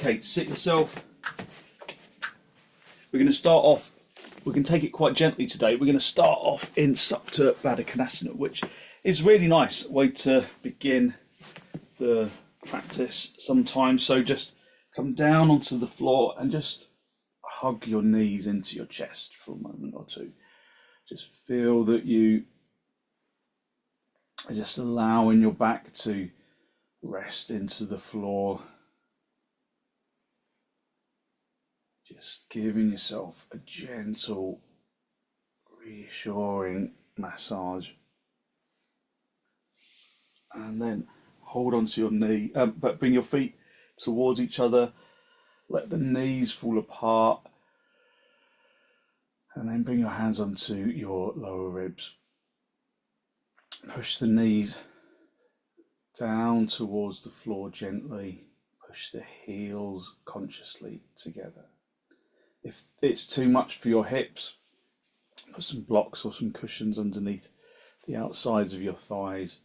Okay, sit yourself. We're going to start off, we can take it quite gently today. We're going to start off in supta konasana, which is really nice way to begin the practice sometimes. So just come down onto the floor and just hug your knees into your chest for a moment or two. Just feel that you are just allowing your back to rest into the floor. Just giving yourself a gentle, reassuring massage. And then hold onto your knee, but bring your feet towards each other. Let the knees fall apart. And then bring your hands onto your lower ribs. Push the knees down towards the floor gently. Push the heels consciously together. If it's too much for your hips, put some blocks or some cushions underneath the outsides of your thighs.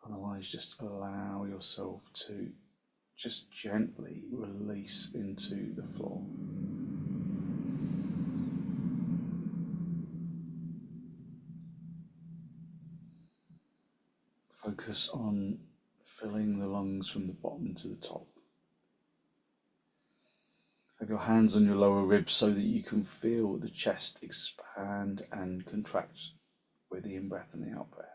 Otherwise, just allow yourself to just gently release into the floor. Focus on filling the lungs from the bottom to the top. Have your hands on your lower ribs so that you can feel the chest expand and contract with the in-breath and the out-breath.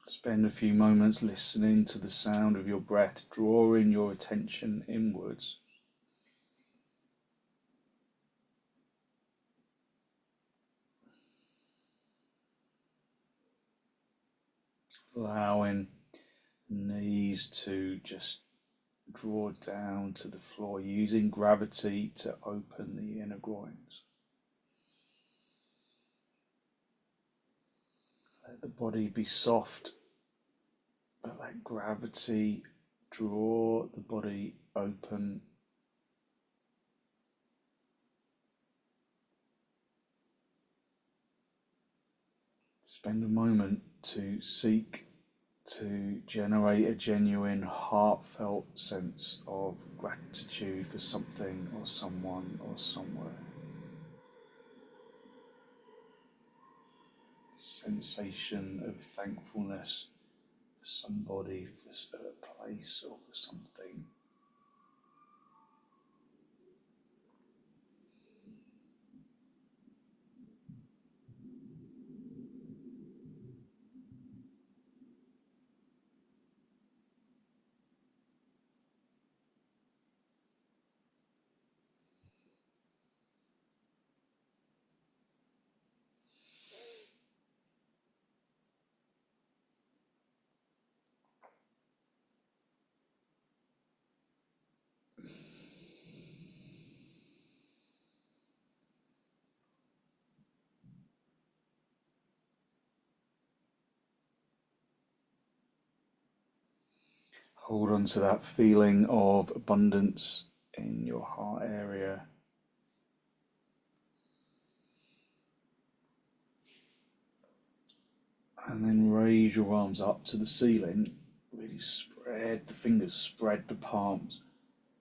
Spend a few moments listening to the sound of your breath, drawing your attention inwards. Allowing the knees to just draw down to the floor, using gravity to open the inner groins. Let the body be soft, but let gravity draw the body open. Spend a moment to seek to generate a genuine, heartfelt sense of gratitude for something or someone or somewhere. Sensation of thankfulness for somebody, for a place, or for something. Hold on to that feeling of abundance in your heart area. And then raise your arms up to the ceiling. Really spread the fingers, spread the palms.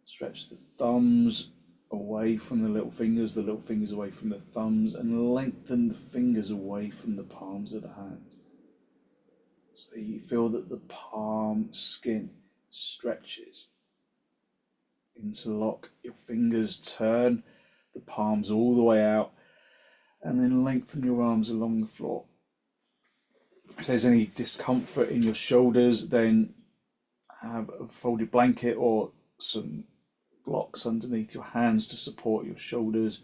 Stretch the thumbs away from the little fingers away from the thumbs, and lengthen the fingers away from the palms of the hands. So you feel that the palm skin stretches. Interlock your fingers, turn the palms all the way out, and then lengthen your arms along the floor. If there's any discomfort in your shoulders, then have a folded blanket or some blocks underneath your hands to support your shoulders.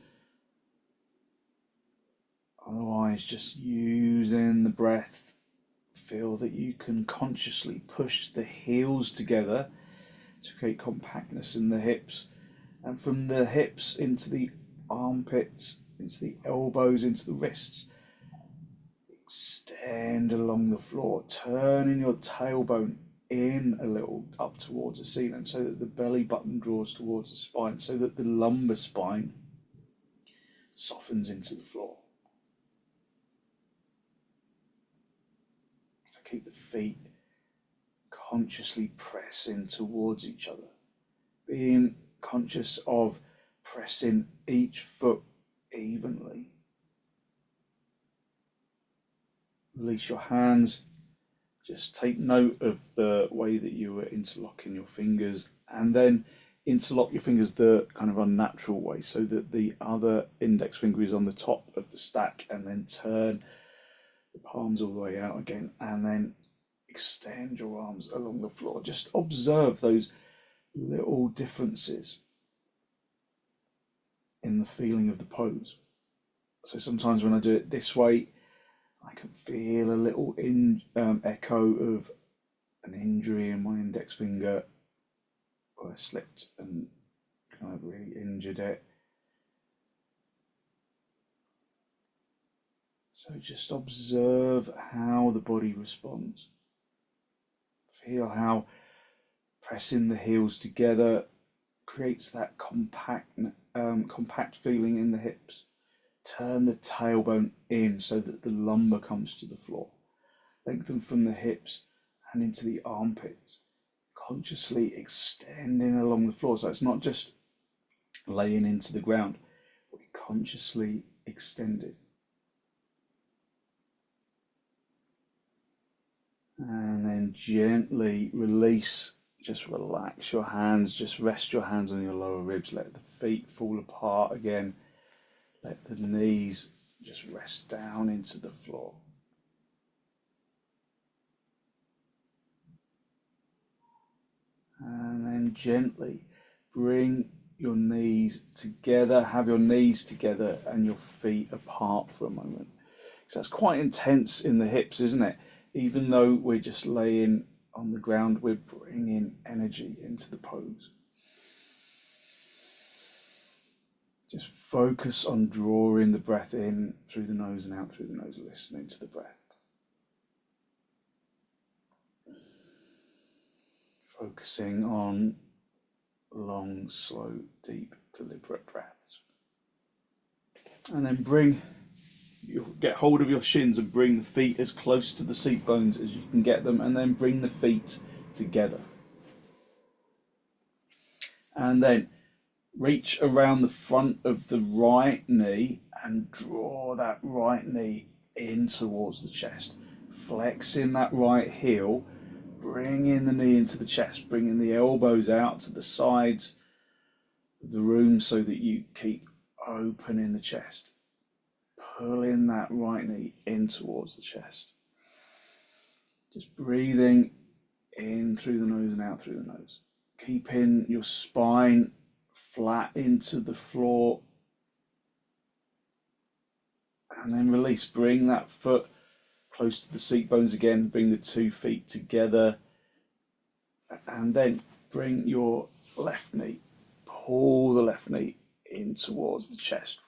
Otherwise, just using the breath, feel that you can consciously push the heels together to create compactness in the hips, and from the hips into the armpits, into the elbows, into the wrists. Extend along the floor, turning your tailbone in a little up towards the ceiling so that the belly button draws towards the spine, so that the lumbar spine softens into the floor. So keep the feet consciously pressing towards each other, being conscious of pressing each foot evenly. Release your hands. Just take note of the way that you were interlocking your fingers, and then interlock your fingers the kind of unnatural way, so that the other index finger is on the top of the stack, and then turn the palms all the way out again, and then extend your arms along the floor. Just observe those little differences in the feeling of the pose. So sometimes when I do it this way, I can feel a little echo of an injury in my index finger, where I slipped and kind of really injured it. So just observe how the body responds. Feel how pressing the heels together creates that compact feeling in the hips. Turn the tailbone in so that the lumbar comes to the floor. Lengthen from the hips and into the armpits. Consciously extending along the floor. So it's not just laying into the ground, but consciously extended. And then gently release. Just relax your hands. Just rest your hands on your lower ribs. Let the feet fall apart again. Let the knees just rest down into the floor. And then gently bring your knees together. Have your knees together and your feet apart for a moment. So that's quite intense in the hips, isn't it? Even though we're just laying on the ground, we're bringing energy into the pose. Just focus on drawing the breath in through the nose and out through the nose, listening to the breath. Focusing on long, slow, deep, deliberate breaths. And then get hold of your shins and bring the feet as close to the seat bones as you can get them, and then bring the feet together. And then reach around the front of the right knee and draw that right knee in towards the chest. Flexing that right heel, bringing the knee into the chest, bringing the elbows out to the sides of the room so that you keep opening the chest. Pulling that right knee in towards the chest. Just breathing in through the nose and out through the nose. Keeping your spine flat into the floor, and then release. Bring that foot close to the seat bones again. Bring the 2 feet together, and then bring your left knee. Pull the left knee in towards the chest,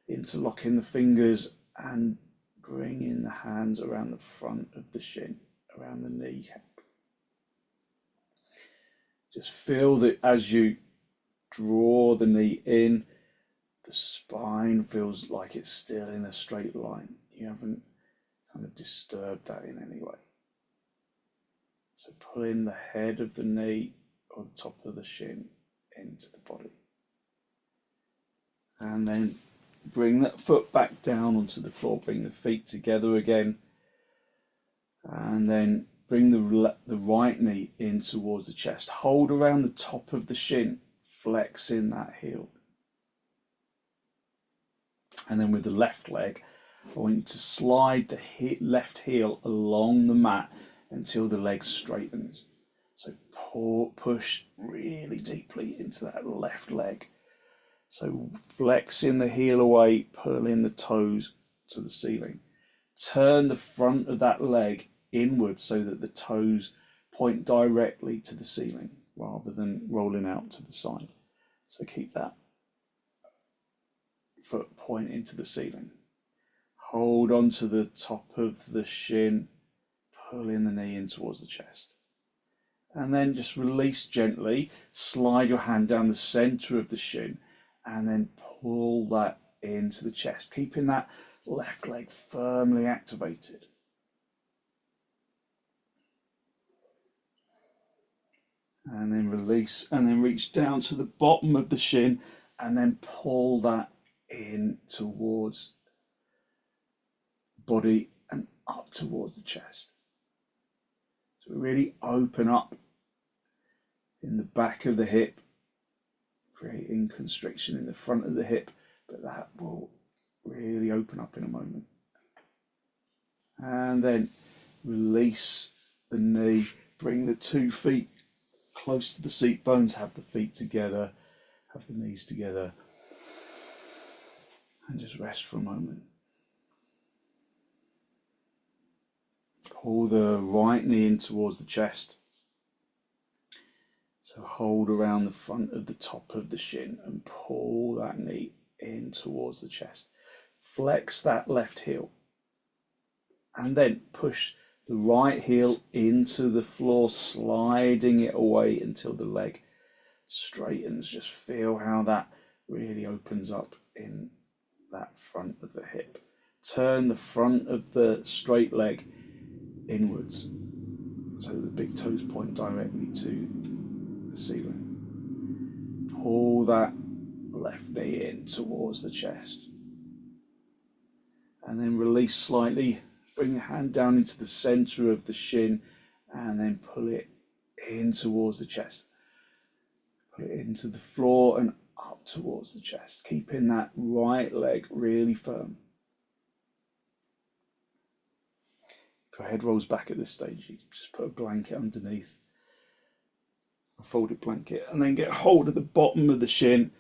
interlocking the fingers and bringing the hands around the front of the shin, around the kneecap. Just feel that as you draw the knee in, the spine feels like it's still in a straight line. You haven't kind of disturbed that in any way. So pulling the head of the knee or the top of the shin into the body. And then bring that foot back down onto the floor. Bring the feet together again. And then bring the right knee in towards the chest. Hold around the top of the shin, flexing that heel. And then with the left leg, I want you to slide the left heel along the mat until the leg straightens. So push really deeply into that left leg. So flexing the heel away, pulling the toes to the ceiling. Turn the front of that leg inward so that the toes point directly to the ceiling rather than rolling out to the side. So keep that foot pointing to the ceiling. Hold on to the top of the shin, pulling the knee in towards the chest. And then just release gently, slide your hand down the center of the shin, and then pull that into the chest, keeping that left leg firmly activated. And then release, and then reach down to the bottom of the shin, and then pull that in towards the body and up towards the chest. So really open up in the back of the hip, creating constriction in the front of the hip, but that will really open up in a moment. And then release the knee, bring the 2 feet close to the seat bones, have the feet together, have the knees together, and just rest for a moment. Pull the right knee in towards the chest. So hold around the front of the top of the shin and pull that knee in towards the chest. Flex that left heel and then push the right heel into the floor, sliding it away until the leg straightens. Just feel how that really opens up in that front of the hip. Turn the front of the straight leg inwards so the big toes point directly to the ceiling. Pull that left knee in towards the chest and then release slightly. Bring your hand down into the center of the shin and then pull it in towards the chest. Put it into the floor and up towards the chest, keeping that right leg really firm. If your head rolls back at this stage, you just put a blanket underneath, a folded blanket, and then get hold of the bottom of the shin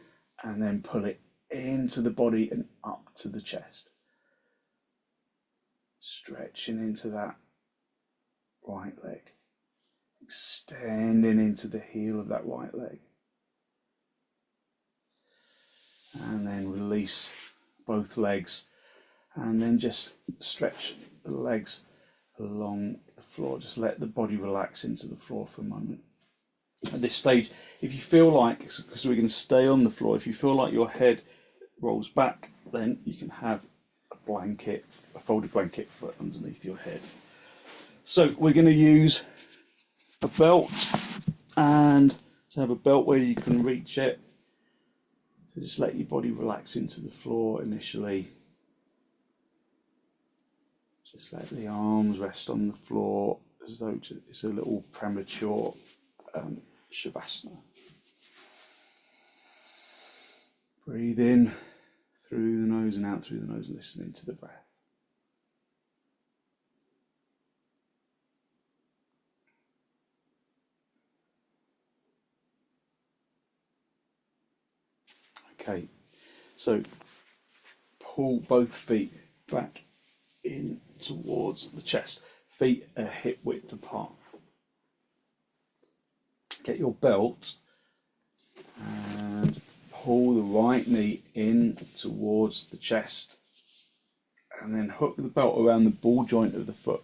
and then pull it into the body and up to the chest. Stretching into that right leg, extending into the heel of that right leg. And then release both legs and then just stretch the legs along the floor. Just let the body relax into the floor for a moment. At this stage, if you feel like, because we're going to stay on the floor, if you feel like your head rolls back, then you can have a blanket, a folded blanket for underneath your head. So we're going to use a belt, and to have a belt where you can reach it. So just let your body relax into the floor initially. Just let the arms rest on the floor as though it's a little premature shavasana. Breathe in through the nose and out through the nose, listening to the breath. Okay, so pull both feet back in towards the chest, feet are hip width apart. Get your belt and pull the right knee in towards the chest and then hook the belt around the ball joint of the foot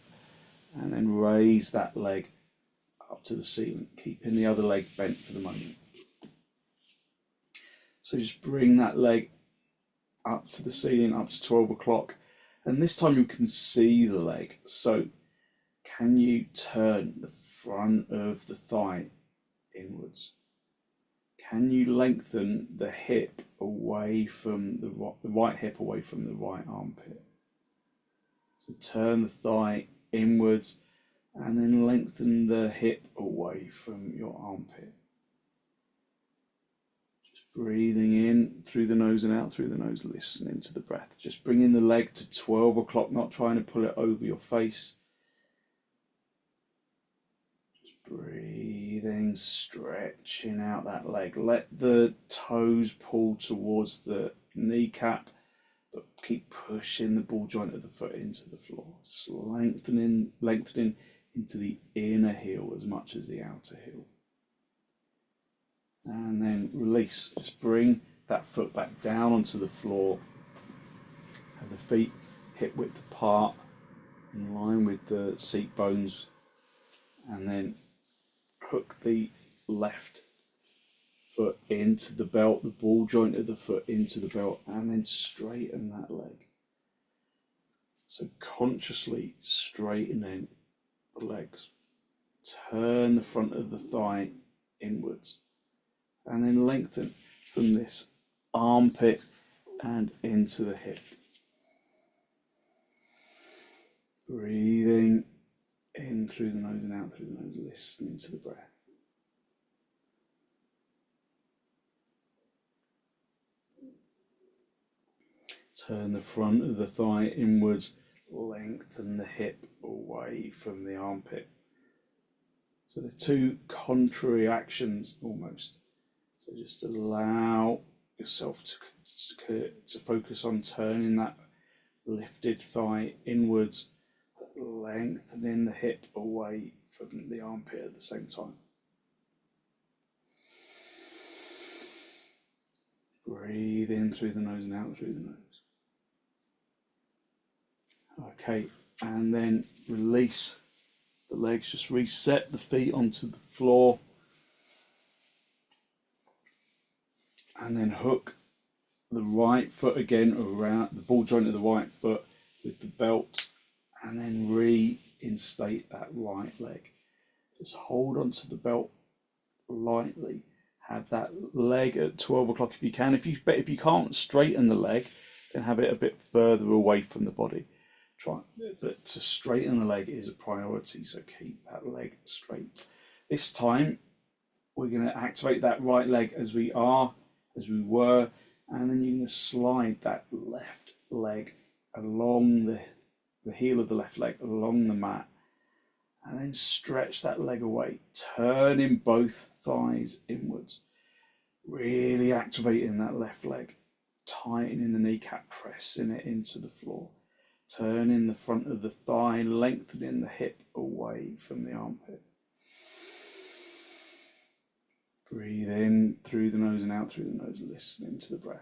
and then raise that leg up to the ceiling, keeping the other leg bent for the moment. So just bring that leg up to the ceiling, up to 12 o'clock, and this time you can see the leg. So can you turn the front of the thigh inwards? Can you lengthen the hip away from the right hip away from the right armpit? So turn the thigh inwards and then lengthen the hip away from your armpit. Just breathing in through the nose and out through the nose, listening to the breath. Just bringing the leg to 12 o'clock, not trying to pull it over your face. Just Breathing, stretching out that leg. Let the toes pull towards the kneecap, but keep pushing the ball joint of the foot into the floor. Lengthening into the inner heel as much as the outer heel. And then release. Just bring that foot back down onto the floor. Have the feet hip width apart, in line with the seat bones, and then hook the left foot into the belt, the ball joint of the foot into the belt, and then straighten that leg. So consciously straightening the legs. Turn the front of the thigh inwards, and then lengthen from this armpit and into the hip. Breathing in through the nose and out through the nose, listening to the breath. Turn the front of the thigh inwards, lengthen the hip away from the armpit. So the two contrary actions almost. So just allow yourself to focus on turning that lifted thigh inwards, lengthening the hip away from the armpit at the same time. Breathe in through the nose and out through the nose. Okay, and then release the legs, just reset the feet onto the floor, and then hook the right foot again around the ball joint of the right foot with the belt, and then reinstate that right leg. Just hold onto the belt lightly. Have that leg at 12 o'clock if you can. If you can't straighten the leg, then have it a bit further away from the body. Try, but to straighten the leg is a priority, so keep that leg straight. This time we're going to activate that right leg as we were, and then you're going to slide that left leg along the heel of the left leg along the mat, and then stretch that leg away, turning both thighs inwards, really activating that left leg, tightening the kneecap, pressing it into the floor. Turning the front of the thigh, lengthening the hip away from the armpit. Breathe in through the nose and out through the nose, listening to the breath.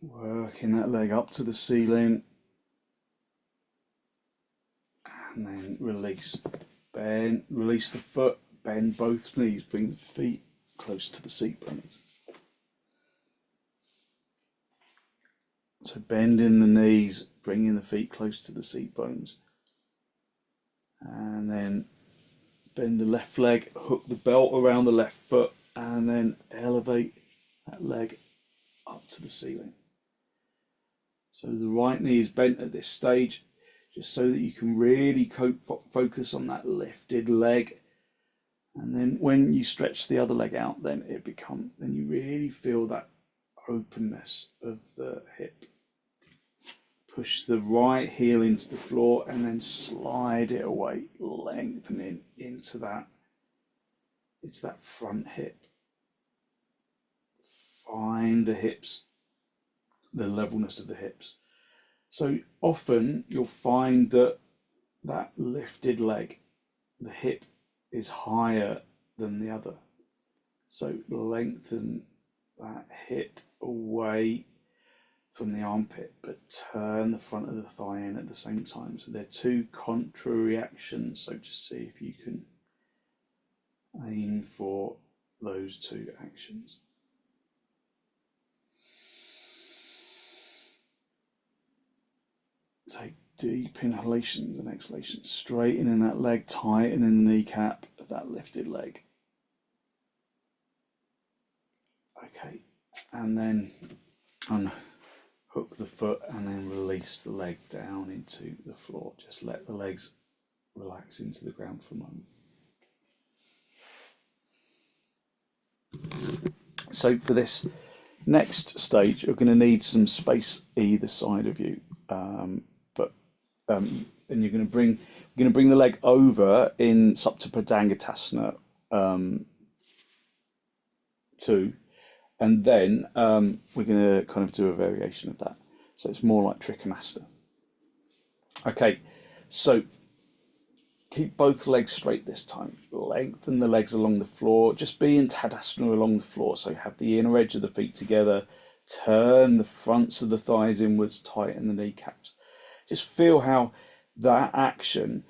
Working that leg up to the ceiling, and then release. Bend, release the foot, bend both knees, bring the feet close to the seat bones. So bending the knees, bringing the feet close to the seat bones, and then bend the left leg, hook the belt around the left foot, and then elevate that leg up to the ceiling. So the right knee is bent at this stage, just so that you can really focus on that lifted leg. And then when you stretch the other leg out, then you really feel that openness of the hip. Push the right heel into the floor and then slide it away, lengthening into that. It's that front hip. Find the hips, the levelness of the hips. So often you'll find that that lifted leg, the hip is higher than the other. So lengthen that hip away from the armpit, but turn the front of the thigh in at the same time. So they're two contrary actions. So just see if you can aim for those two actions. Take deep inhalations and exhalations, straightening that leg, tightening the kneecap of that lifted leg. Okay, and then Hook the foot and then release the leg down into the floor. Just let the legs relax into the ground for a moment. So for this next stage, you're going to need some space either side of you, and you're going to bring the leg over in supta padangusthasana 2, and then we're going to kind of do a variation of that. So it's more like trikonasana. Okay, so keep both legs straight this time. Lengthen the legs along the floor. Just be in tadasana along the floor. So have the inner edge of the feet together. Turn the fronts of the thighs inwards, tighten the kneecaps. Just feel how that action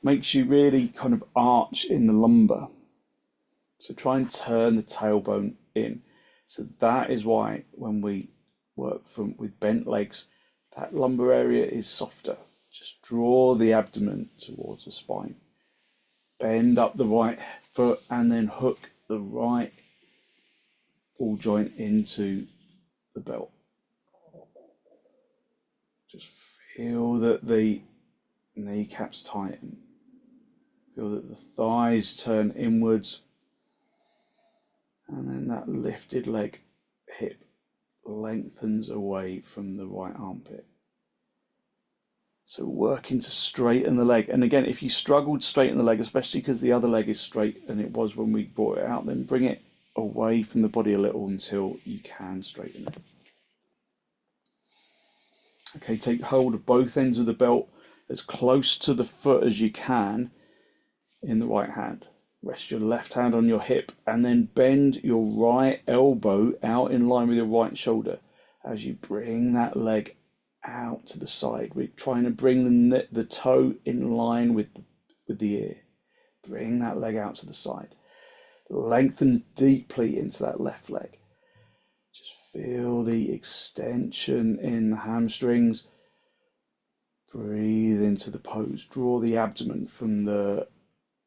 makes you really kind of arch in the lumbar. So try and turn the tailbone in. So that is why when we work with bent legs, that lumbar area is softer. Just draw the abdomen towards the spine. Bend up the right foot and then hook the right ball joint into the belt. Just feel that the kneecaps tighten. Feel that the thighs turn inwards. And then that lifted leg, hip, lengthens away from the right armpit. So working to straighten the leg. And again, if you struggled to straighten the leg, especially because the other leg is straight and it was when we brought it out, then bring it away from the body a little until you can straighten it. Okay, take hold of both ends of the belt as close to the foot as you can in the right hand. Rest your left hand on your hip and then bend your right elbow out in line with your right shoulder as you bring that leg out to the side. We're trying to bring the toe in line with the ear. Bring that leg out to the side. Lengthen deeply into that left leg. Just feel the extension in the hamstrings. Breathe into the pose. Draw the abdomen from the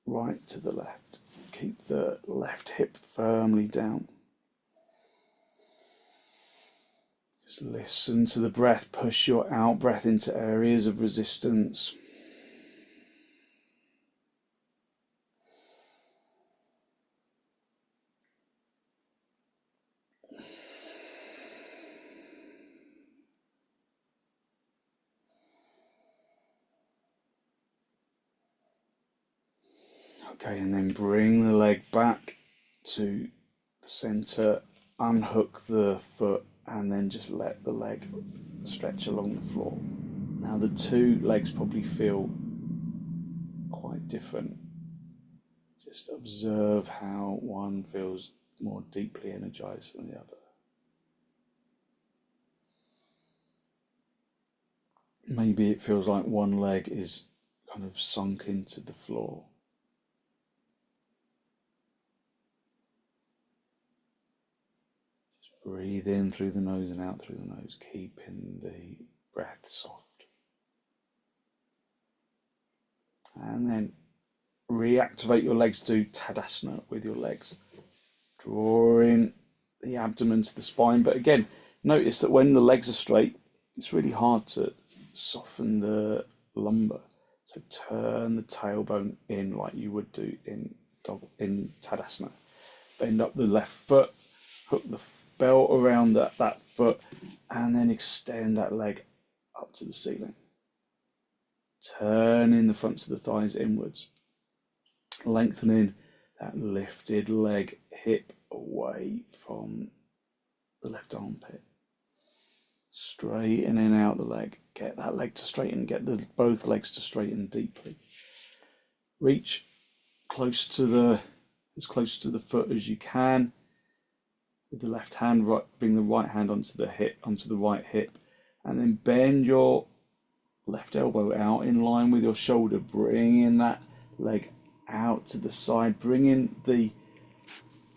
right to the left. Keep the left hip firmly down. Just listen to the breath. Push your out breath into areas of resistance. Okay, and then bring the leg back to the center, unhook the foot, and then just let the leg stretch along the floor. Now the two legs probably feel quite different. Just observe how one feels more deeply energized than the other. Maybe it feels like one leg is kind of sunk into the floor. Just breathe in through the nose and out through the nose, keeping the breath soft. And then reactivate your legs, do tadasana with your legs. Drawing the abdomen to the spine. But again, notice that when the legs are straight, it's really hard to soften the lumbar. So turn the tailbone in like you would do in Tadasana. Bend up the left foot, hook the belt around that foot, and then extend that leg up to the ceiling. Turning the fronts of the thighs inwards. Lengthening that lifted leg, hip away from the left armpit. Straightening out the leg. Get that leg to straighten. Get both legs to straighten deeply. Reach as close to the foot as you can. With the left hand, bring the right hand onto the right hip, and then bend your left elbow out in line with your shoulder. Bringing that leg out to the side. Bringing the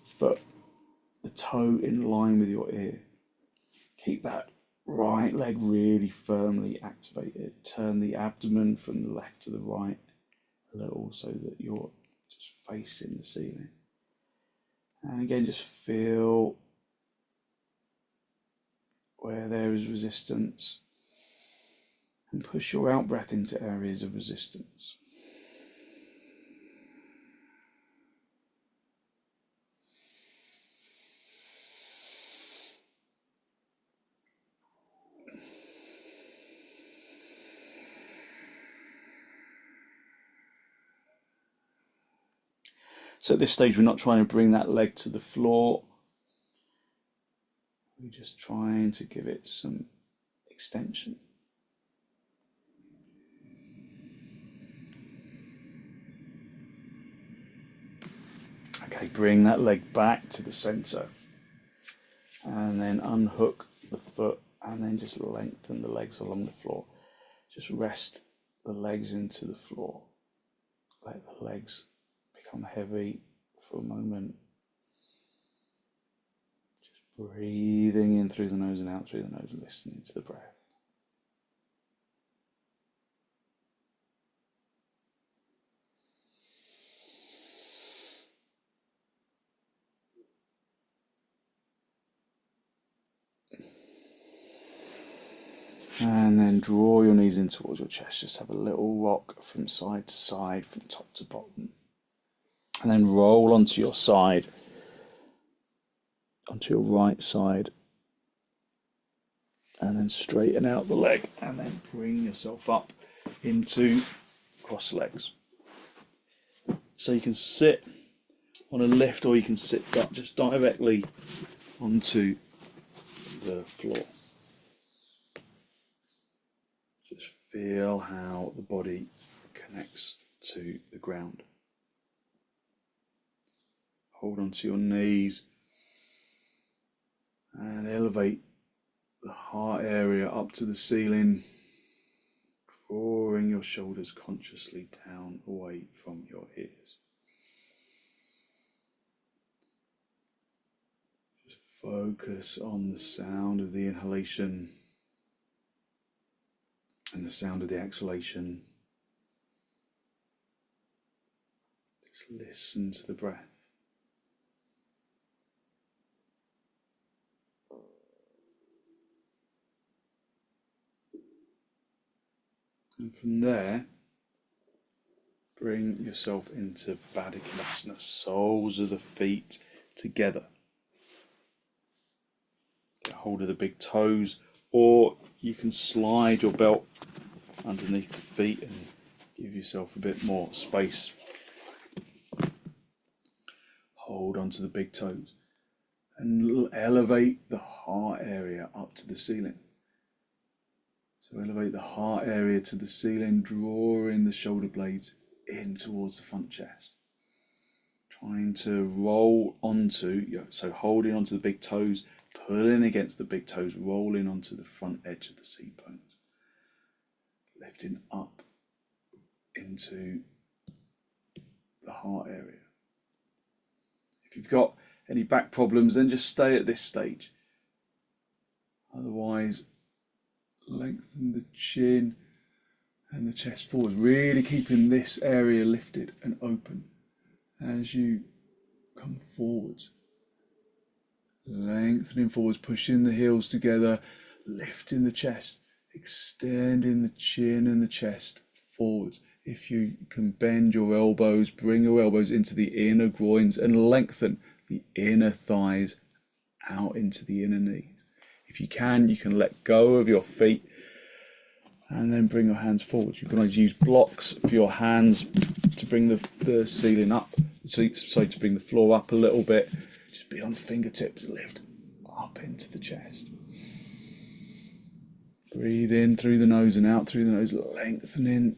foot, the toe in line with your ear. Keep that right leg really firmly activated. Turn the abdomen from the left to the right a little so that you're just facing the ceiling. And again, just feel where there is resistance, and push your out breath into areas of resistance. So at this stage, we're not trying to bring that leg to the floor. We're just trying to give it some extension. Okay, bring that leg back to the center. And then unhook the foot and then just lengthen the legs along the floor. Just rest the legs into the floor. Let the legs become heavy for a moment. Just breathing in through the nose and out through the nose, listening to the breath. And then draw your knees in towards your chest. Just have a little rock from side to side, from top to bottom. And then roll onto your side, onto your right side. And then straighten out the leg. And then bring yourself up into cross legs. So you can sit on a lift or you can sit just directly onto the floor. Just feel how the body connects to the ground. Hold onto your knees and elevate the heart area up to the ceiling, drawing your shoulders consciously down away from your ears. Just focus on the sound of the inhalation and the sound of the exhalation. Just listen to the breath. And from there, bring yourself into padangusthasana, soles of the feet together. Get hold of the big toes, or you can slide your belt underneath the feet and give yourself a bit more space. Hold onto the big toes and elevate the heart area up to the ceiling. So elevate the heart area to the ceiling, drawing the shoulder blades in towards the front chest. Trying to roll onto, so holding onto the big toes, pulling against the big toes, rolling onto the front edge of the seat bones. Lifting up into the heart area. If you've got any back problems, then just stay at this stage. Otherwise, lengthen the chin and the chest forward, really keeping this area lifted and open as you come forwards. Lengthening forwards, pushing the heels together, lifting the chest, extending the chin and the chest forwards. If you can bend your elbows, bring your elbows into the inner groins and lengthen the inner thighs out into the inner knees. If you can let go of your feet and then bring your hands forward. You can always use blocks for your hands to bring the ceiling up, so to bring the floor up a little bit. Just be on fingertips, lift up into the chest. Breathe in through the nose and out through the nose, lengthening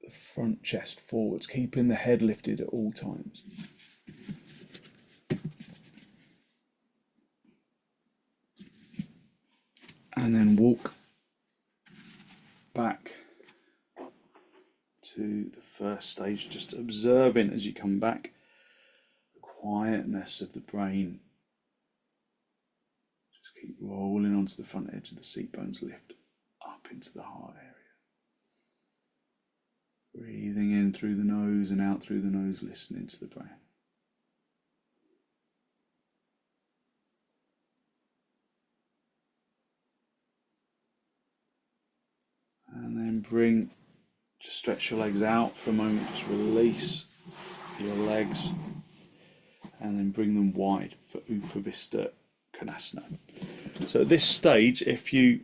the front chest forwards, keeping the head lifted at all times. And then walk back to the first stage, just observing as you come back the quietness of the brain. Just keep rolling onto the front edge of the seat bones, lift up into the heart area. Breathing in through the nose and out through the nose, listening to the breath. just stretch your legs out for a moment, just release your legs, and then bring them wide for upavistha konasana. So at this stage, if you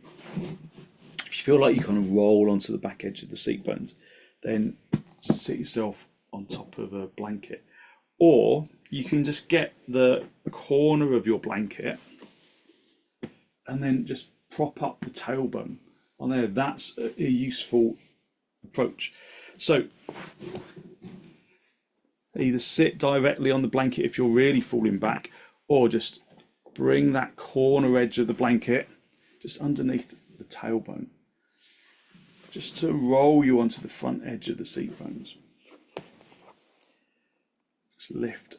feel like you kind of roll onto the back edge of the seat bones, then just sit yourself on top of a blanket. Or you can just get the corner of your blanket and then just prop up the tailbone on there. That's a useful approach. So either sit directly on the blanket if you're really falling back, or just bring that corner edge of the blanket just underneath the tailbone, just to roll you onto the front edge of the seat bones. Just lift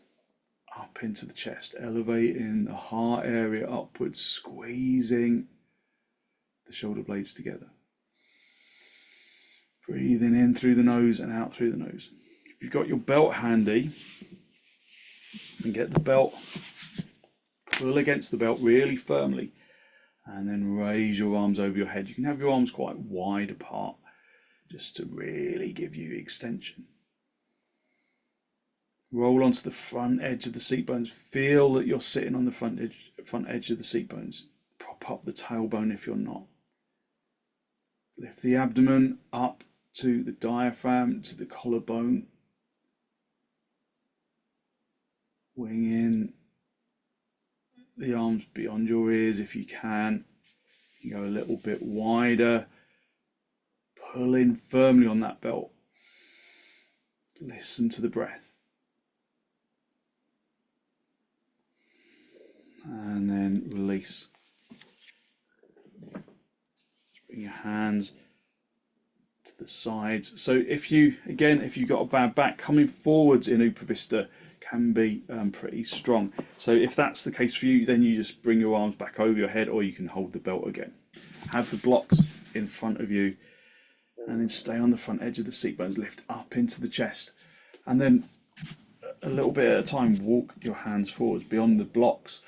up into the chest, elevating the heart area upwards, squeezing the shoulder blades together. Breathing in through the nose and out through the nose. If you've got your belt handy, and get the belt, pull against the belt really firmly, and then raise your arms over your head. You can have your arms quite wide apart, just to really give you extension. Roll onto the front edge of the seat bones. Feel that you're sitting on the front edge of the seat bones. Prop up the tailbone if you're not. Lift the abdomen up to the diaphragm, to the collarbone. Wing in the arms beyond your ears if you can. You can go a little bit wider. Pull in firmly on that belt. Listen to the breath. And then release. Just bring your hands to the sides. So if you've got a bad back, coming forwards in upavistha can be pretty strong. So if that's the case for you, then you just bring your arms back over your head, or you can hold the belt again. Have the blocks in front of you, and then stay on the front edge of the seat bones. Lift up into the chest, and then a little bit at a time, walk your hands forwards beyond the blocks,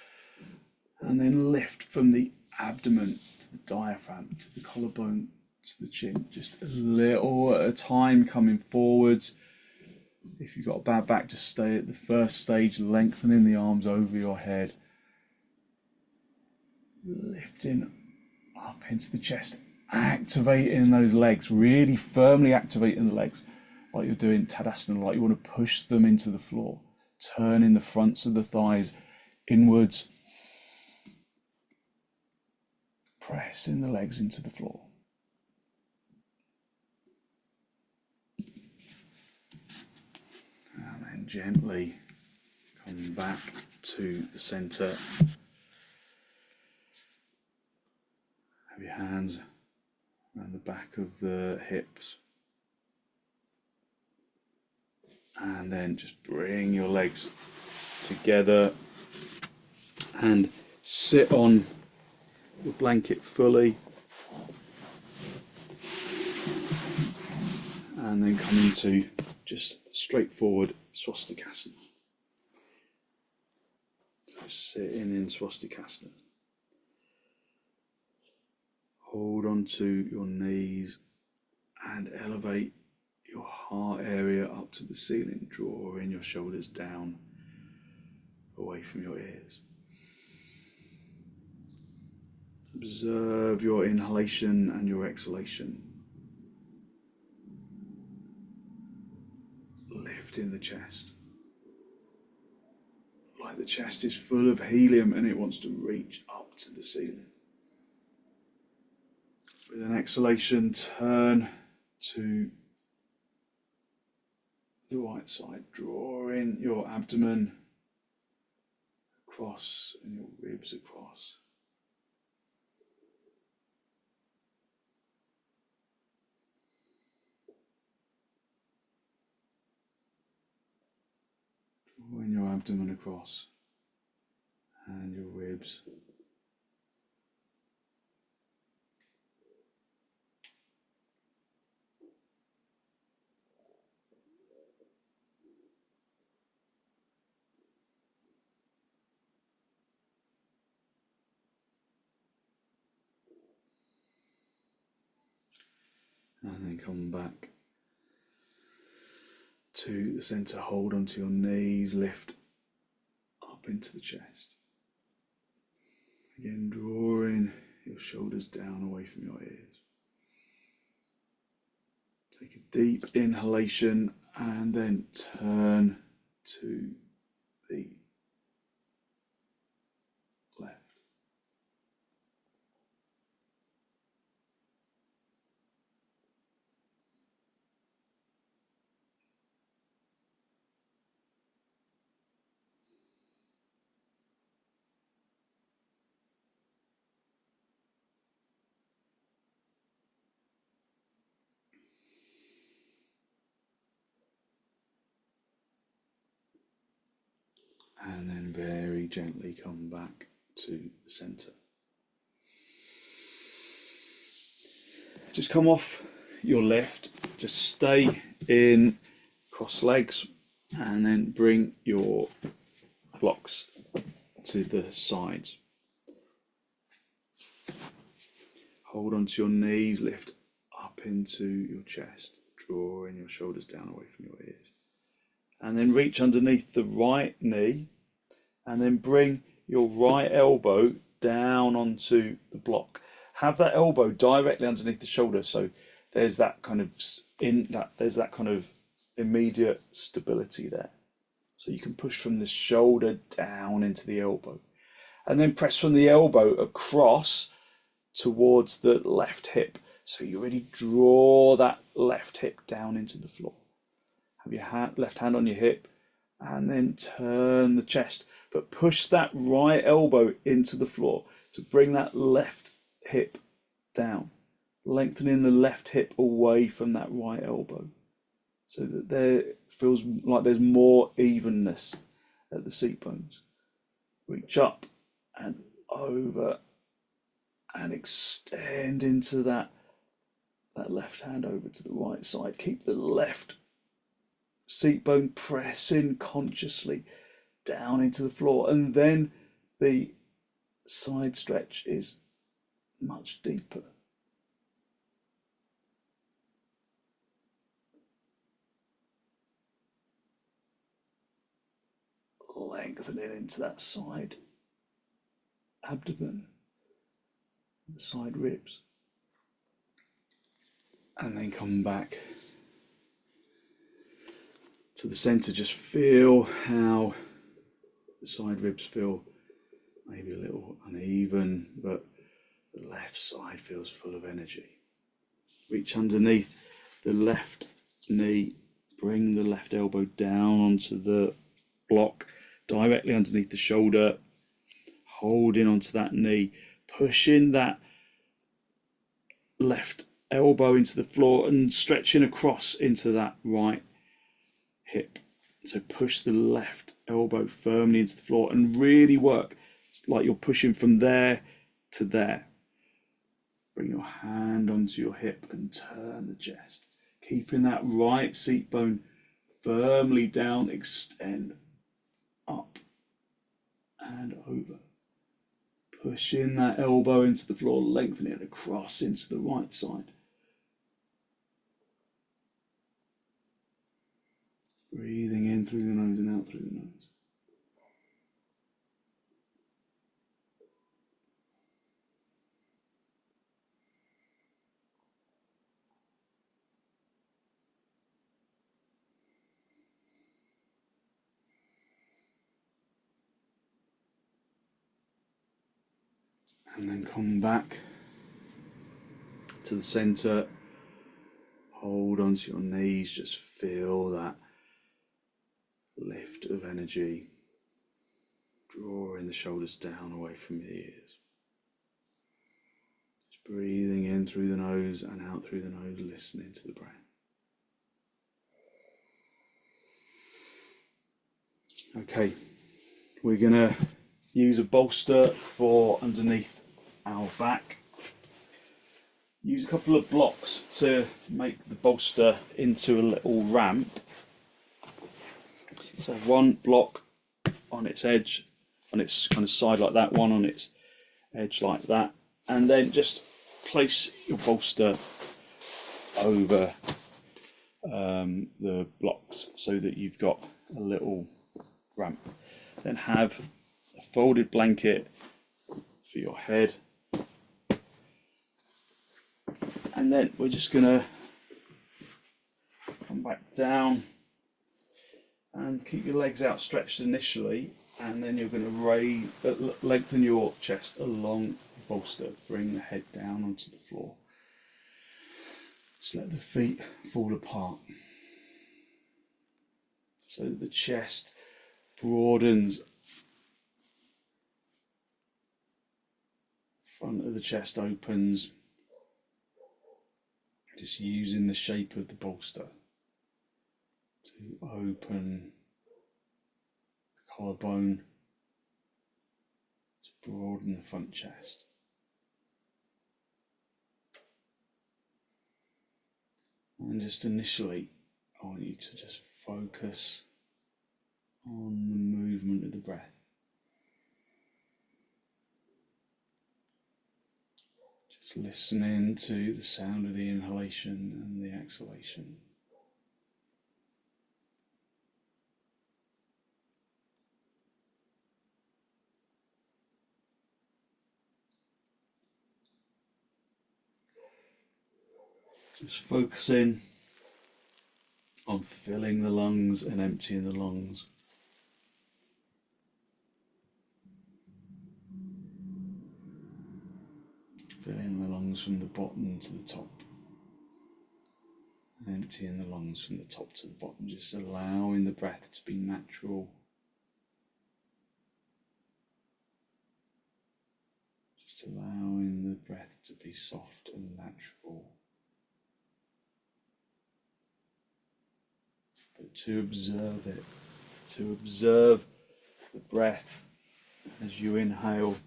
and then lift from the abdomen to the diaphragm, to the collarbone, to the chin. Just a little at a time, coming forwards. If you've got a bad back, just stay at the first stage, lengthening the arms over your head. Lifting up into the chest, activating those legs, really firmly activating the legs, like you're doing Tadasana, like you want to push them into the floor. Turning the fronts of the thighs inwards. Pressing the legs into the floor. And then gently come back to the center. Have your hands around the back of the hips. And then just bring your legs together and sit on the blanket fully. And then come into just straightforward swastikasana. So sitting in swastikasana. Hold on to your knees and elevate your heart area up to the ceiling, drawing your shoulders down away from your ears. Observe your inhalation and your exhalation. Lifting the chest. Like the chest is full of helium and it wants to reach up to the ceiling. With an exhalation, turn to the right side, drawing your abdomen across and your ribs across. Drawing your abdomen across and your ribs. And then come back to the centre. Hold onto your knees, lift up into the chest. Again, drawing your shoulders down away from your ears. Take a deep inhalation and then turn to the left. And then very gently come back to the centre. Just come off your left, just stay in cross legs, and then bring your blocks to the sides. Hold onto your knees, lift up into your chest, drawing your shoulders down away from your ears. And then reach underneath the right knee, and then bring your right elbow down onto the block. Have that elbow directly underneath the shoulder, so there's that kind of immediate stability there. So you can push from the shoulder down into the elbow, and then press from the elbow across towards the left hip. So you really draw that left hip down into the floor. Have your left hand on your hip, and then turn the chest, but push that right elbow into the floor to bring that left hip down, lengthening the left hip away from that right elbow, so that there feels like there's more evenness at the seat bones. Reach up and over and extend into that left hand over to the right side. Keep the left seat bone pressing consciously down into the floor, and then the side stretch is much deeper. Lengthening into that side abdomen, the side ribs, and then come back to the center. Just feel how the side ribs feel maybe a little uneven, but the left side feels full of energy. Reach underneath the left knee, bring the left elbow down onto the block, directly underneath the shoulder, holding onto that knee, pushing that left elbow into the floor and stretching across into that right hip. So push the left elbow firmly into the floor and really work. It's like you're pushing from there to there. Bring your hand onto your hip and turn the chest. Keeping that right seat bone firmly down, extend up and over. Pushing that elbow into the floor, lengthening it across into the right side. Breathing in through the nose and out through the nose. And then come back to the center. Hold onto your knees, just feel that lift of energy, drawing the shoulders down away from your ears. Just breathing in through the nose and out through the nose, listening to the breath. Okay, we're gonna use a bolster for underneath our back. Use a couple of blocks to make the bolster into a little ramp. So one block on its edge, on its kind of side like that, one on its edge like that, and then just place your bolster over the blocks so that you've got a little ramp. Then have a folded blanket for your head, and then we're just going to come back down and keep your legs outstretched initially, and then you're going to raise, lengthen your chest along the bolster, bring the head down onto the floor. Just let the feet fall apart so that the chest broadens, front of the chest opens, just using the shape of the bolster to open the collarbone, to broaden the front chest. And just initially, I want you to just focus on the movement of the breath. Just listening to the sound of the inhalation and the exhalation. Just focusing on filling the lungs and emptying the lungs. Filling the lungs from the bottom to the top. And emptying the lungs from the top to the bottom. Just allowing the breath to be natural. Just allowing the breath to be soft and natural. But to observe it, to observe the breath as you inhale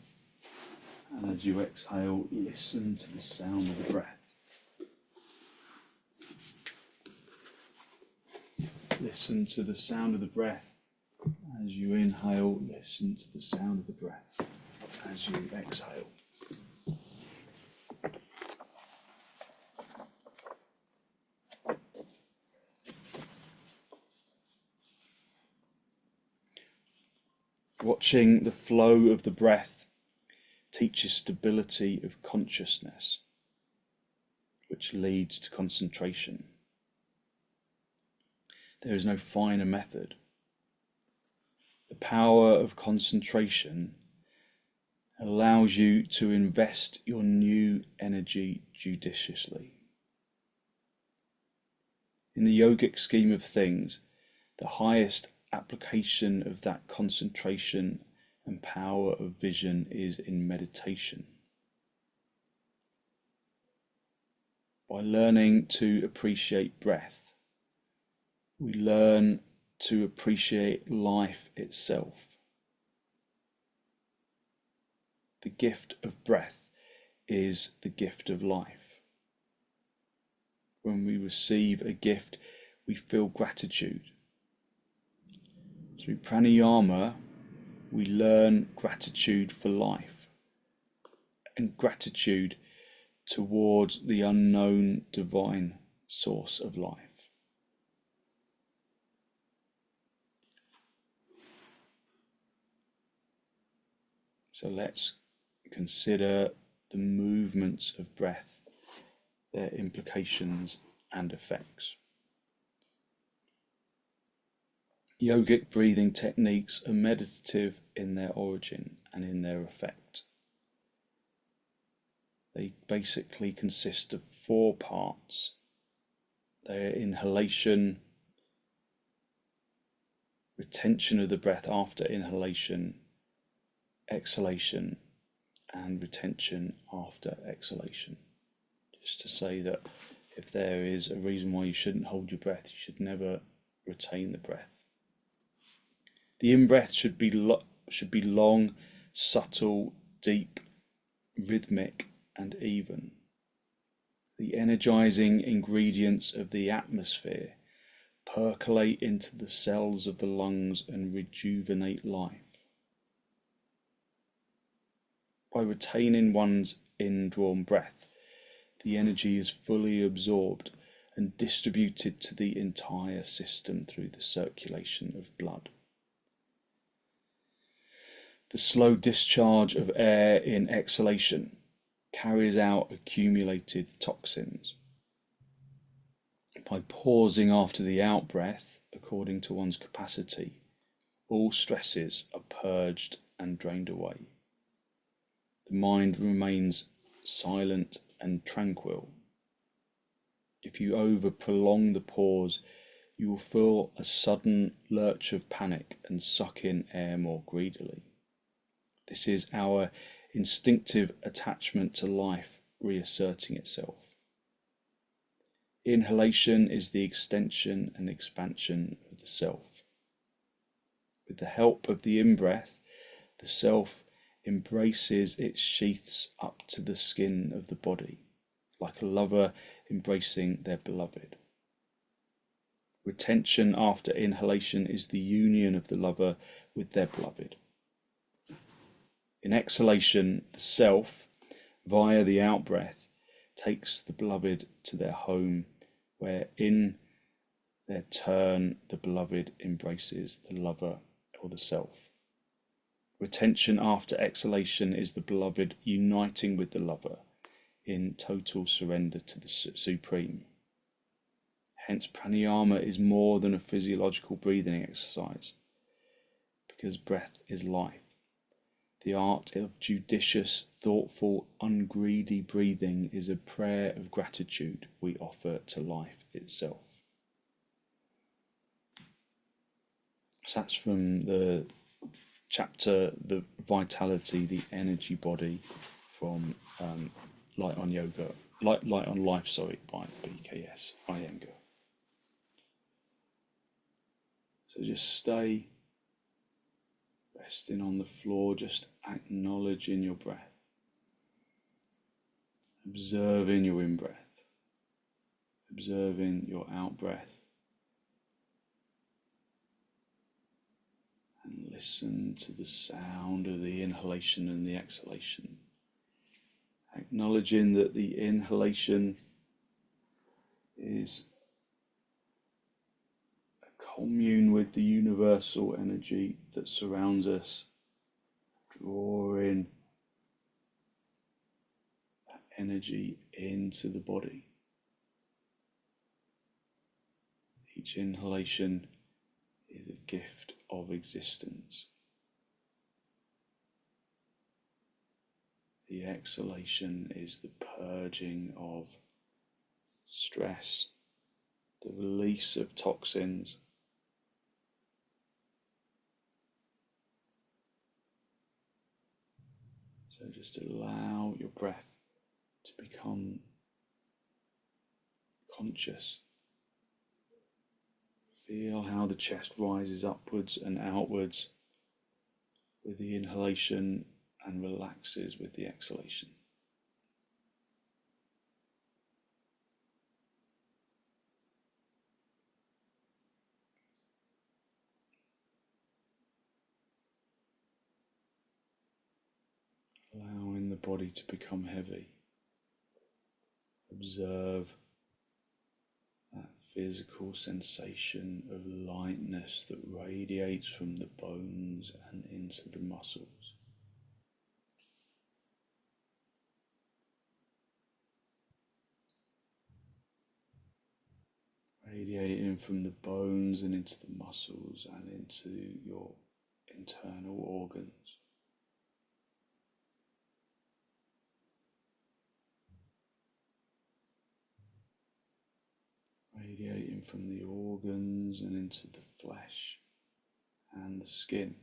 and as you exhale, listen to the sound of the breath. Listen to the sound of the breath as you inhale, listen to the sound of the breath as you exhale. Watching the flow of the breath teaches stability of consciousness, which leads to concentration. There is no finer method. The power of concentration allows you to invest your new energy judiciously. In the yogic scheme of things, the highest application of that concentration and power of vision is in meditation. By learning to appreciate breath, we learn to appreciate life itself. The gift of breath is the gift of life. When we receive a gift, we feel gratitude. Through pranayama, we learn gratitude for life and gratitude towards the unknown divine source of life. So let's consider the movements of breath, their implications and effects. Yogic breathing techniques are meditative in their origin and in their effect. They basically consist of 4 parts. They are inhalation, retention of the breath after inhalation, exhalation, and retention after exhalation. Just to say that if there is a reason why you shouldn't hold your breath, you should never retain the breath. The in-breath should be long, subtle, deep, rhythmic, and even. The energizing ingredients of the atmosphere percolate into the cells of the lungs and rejuvenate life. By retaining one's indrawn breath, the energy is fully absorbed and distributed to the entire system through the circulation of blood. The slow discharge of air in exhalation carries out accumulated toxins. By pausing after the out-breath, according to one's capacity, all stresses are purged and drained away. The mind remains silent and tranquil. If you over-prolong the pause, you will feel a sudden lurch of panic and suck in air more greedily. This is our instinctive attachment to life reasserting itself. Inhalation is the extension and expansion of the self. With the help of the in-breath, the self embraces its sheaths up to the skin of the body, like a lover embracing their beloved. Retention after inhalation is the union of the lover with their beloved. In exhalation, the self, via the out-breath, takes the beloved to their home, where in their turn the beloved embraces the lover or the self. Retention after exhalation is the beloved uniting with the lover in total surrender to the Supreme. Hence, pranayama is more than a physiological breathing exercise, because breath is life. The art of judicious, thoughtful, ungreedy breathing is a prayer of gratitude we offer to life itself. So that's from the chapter, The Vitality, the Energy Body, from Light on Life, by BKS Iyengar. So just stay resting on the floor, just acknowledging your breath, observing your in-breath, observing your out-breath, and listen to the sound of the inhalation and the exhalation, acknowledging that the inhalation is commune with the universal energy that surrounds us, drawing that energy into the body. Each inhalation is a gift of existence. The exhalation is the purging of stress, the release of toxins, so just allow your breath to become conscious. Feel how the chest rises upwards and outwards with the inhalation and relaxes with the exhalation. Allowing the body to become heavy. Observe that physical sensation of lightness that radiates from the bones and into the muscles. Radiating from the bones and into the muscles and into your internal organs. Radiating from the organs and into the flesh and the skin,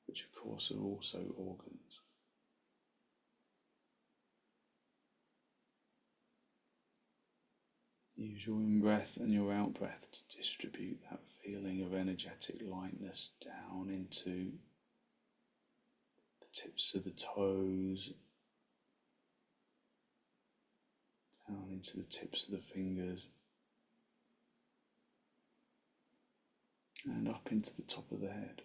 which of course are also organs. Use your in-breath and your out-breath to distribute that feeling of energetic lightness down into the tips of the toes, down into the tips of the fingers, and up into the top of the head.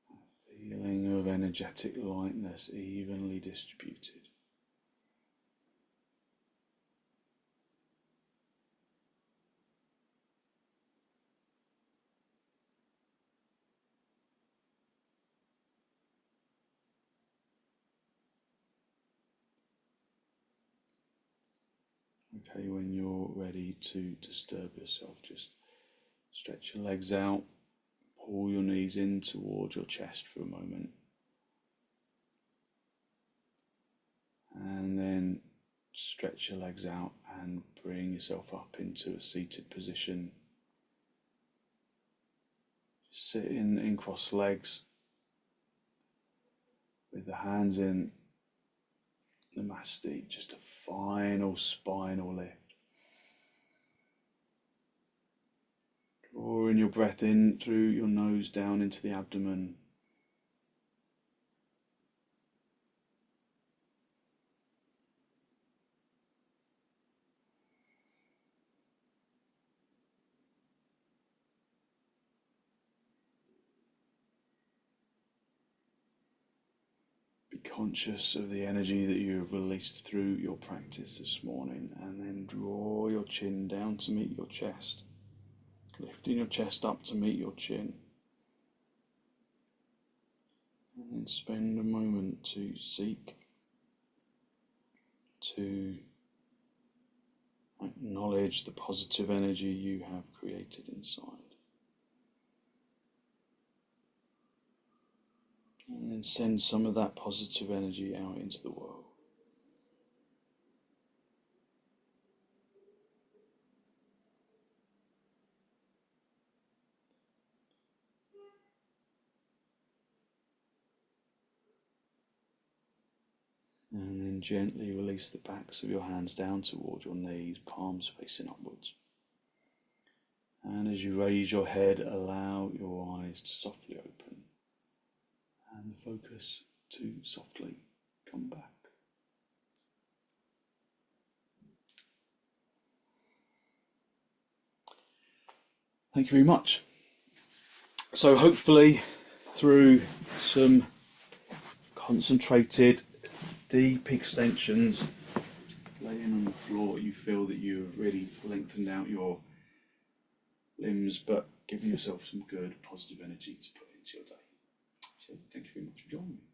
That feeling energetic lightness evenly distributed. Okay, when you're ready to disturb yourself, just stretch your legs out, pull your knees in towards your chest for a moment, and then stretch your legs out and bring yourself up into a seated position. Sit in cross legs with the hands in Namaste, just a final spinal lift. Drawing your breath in through your nose down into the abdomen. Be conscious of the energy that you have released through your practice this morning, and then draw your chin down to meet your chest. Lifting your chest up to meet your chin. And then spend a moment to seek to acknowledge the positive energy you have created inside. And then send some of that positive energy out into the world. And then gently release the backs of your hands down towards your knees, palms facing upwards. And as you raise your head, allow your eyes to softly open and the focus to softly come back. Thank you very much. So hopefully through some concentrated deep extensions, laying on the floor, you feel that you've really lengthened out your limbs, but giving yourself some good positive energy to put into your day. So thank you very much for joining me.